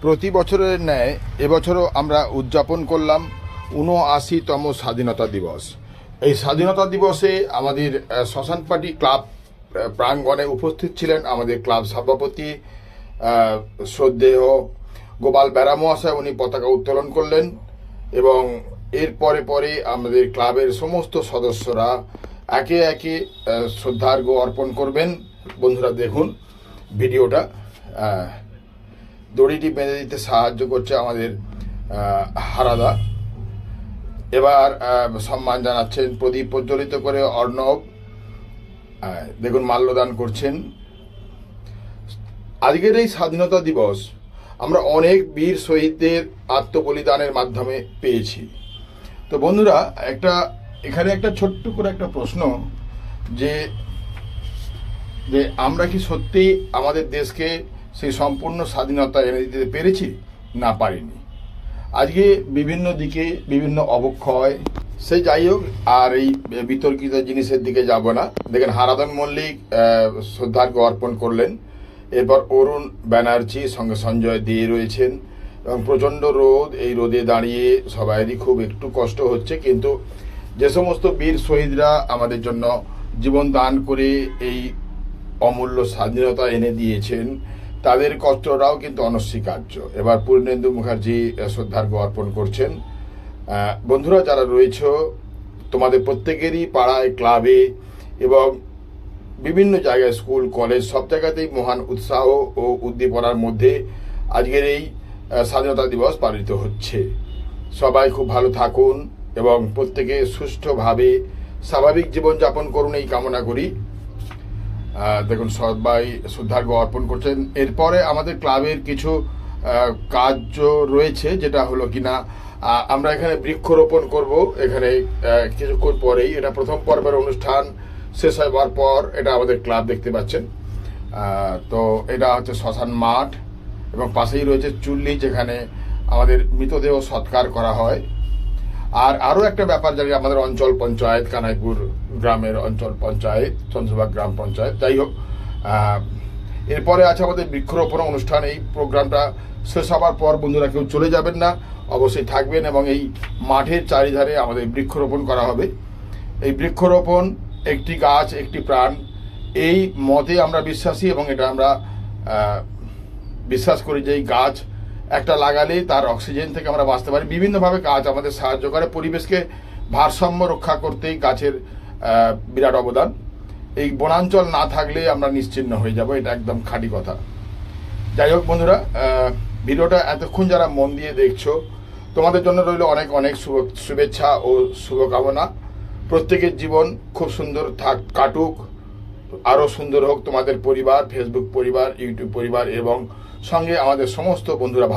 প্রতি বছরের ন্যায় এবছরও আমরা উদযাপন করলাম ৭৯তম স্বাধীনতা দিবস। এই স্বাধীনতা দিবসে আমাদের শ্মশান পার্টি ক্লাব প্রাঙ্গণে উপস্থিত ছিলেন আমাদের ক্লাব সভাপতি শ্রদ্ধেয় গোপাল বেরা মহাশয়। উনি পতাকা উত্তোলন করলেন এবং এর পরে আমাদের ক্লাবের সমস্ত সদস্যরা একে একে শ্রদ্ধার্ঘ্য অর্পণ করবেন। বন্ধুরা দেখুন ভিডিওটা। দড়িটি বেঁধে দিতে সাহায্য করছে আমাদের হারাদা। এবার সম্মান জানাচ্ছেন প্রদীপ প্রজ্বলিত করে অর্ণব, দেখুন মাল্যদান করছেন। আজকের এই স্বাধীনতা দিবস আমরা অনেক বীর শহীদদের আত্মবলিদানের মাধ্যমে পেয়েছি। তো বন্ধুরা এখানে একটা ছোট্ট করে একটা প্রশ্ন, যে আমরা কি সত্যি আমাদের দেশকে সেই সম্পূর্ণ স্বাধীনতা এনে দিতে পেরেছি? না, পারিনি। আজকে বিভিন্ন দিকে বিভিন্ন অবক্ষয়, সে যাই হোক, আর এই বিতর্কিত জিনিসের দিকে যাব না। দেখেন হারাধন মল্লিক শ্রদ্ধার্ঘ্য অর্পণ করলেন, এরপর অরুণ ব্যানার্জি সঙ্গে সঞ্জয় দিয়ে রয়েছেন এবং প্রচণ্ড রোদ। এই রোদে দাঁড়িয়ে সবাইরই খুব একটু কষ্ট হচ্ছে, কিন্তু যে সমস্ত বীর শহীদরা আমাদের জন্য জীবন দান করে এই অমূল্য স্বাধীনতা এনে দিয়েছেন, তাদের কষ্টটাও কিন্তু অনস্বীকার্য। এবার পূর্ণেন্দু মুখার্জি শ্রদ্ধার্ঘ্য অর্পণ করছেন। বন্ধুরা যারা রয়েছ, তোমাদের প্রত্যেকেরই পাড়ায়, ক্লাবে এবং বিভিন্ন জায়গায়, স্কুল কলেজ সব জায়গাতেই মহান উৎসাহ ও উদ্দীপনার মধ্যে আজকের এই স্বাধীনতা দিবস পালিত হচ্ছে। সবাই খুব ভালো থাকুন এবং প্রত্যেকে সুষ্ঠুভাবে স্বাভাবিক জীবনযাপন করুন, এই কামনা করি। দেখুন সবাই শ্রদ্ধার্ঘ্য অর্পণ করছেন। এরপরে আমাদের ক্লাবের কিছু কার্য রয়েছে, যেটা হলো কিনা আমরা এখানে বৃক্ষরোপণ করব। এখানে কিছুক্ষণ পরেই এটা প্রথম পর্বের অনুষ্ঠান শেষ হওয়ার পর এটা আমাদের ক্লাব দেখতে পাচ্ছেন। তো এটা হচ্ছে শ্মশান মাঠ এবং পাশেই রয়েছে চুল্লি, যেখানে আমাদের মৃতদেহ সৎকার করা হয়। আর আরও একটা ব্যাপার জানি, আমাদের অঞ্চল পঞ্চায়েত, কানাইপুর গ্রামের অঞ্চল পঞ্চায়েত, চন্দ্রবাগ গ্রাম পঞ্চায়েত, যাই হোক, এরপরে আছে আমাদের বৃক্ষরোপণ অনুষ্ঠান। এই প্রোগ্রামটা শেষ হওয়ার পর বন্ধুরা কেউ চলে যাবেন না, অবশ্যই থাকবেন এবং এই মাঠের চারিধারে আমাদের বৃক্ষরোপণ করা হবে। এই বৃক্ষরোপণ, একটি গাছ একটি প্রাণ, এই মতে আমরা বিশ্বাসী এবং এটা আমরা বিশ্বাস করি যে এই গাছ একটা লাগালে তার অক্সিজেন থেকে আমরা বাঁচতে পারি। বিভিন্নভাবে গাছ আমাদের সাহায্য করে, পরিবেশকে ভারসাম্য রক্ষা করতেই গাছের বিরাট অবদান। এই বনাঞ্চল না থাকলে আমরা নিশ্চিহ্ন হয়ে যাব, এটা একদম খাঁটি কথা। যাই হোক বন্ধুরা, ভিডিওটা এতক্ষণ যারা মন দিয়ে দেখছো, তোমাদের জন্য রইল অনেক অনেক শুভেচ্ছা ও শুভকামনা। প্রত্যেকের জীবন খুব সুন্দর কাটুক, আরও সুন্দর হোক তোমাদের পরিবার, ফেসবুক পরিবার, ইউটিউব পরিবার এবং সঙ্গে আমাদের সমস্ত বন্ধুরা।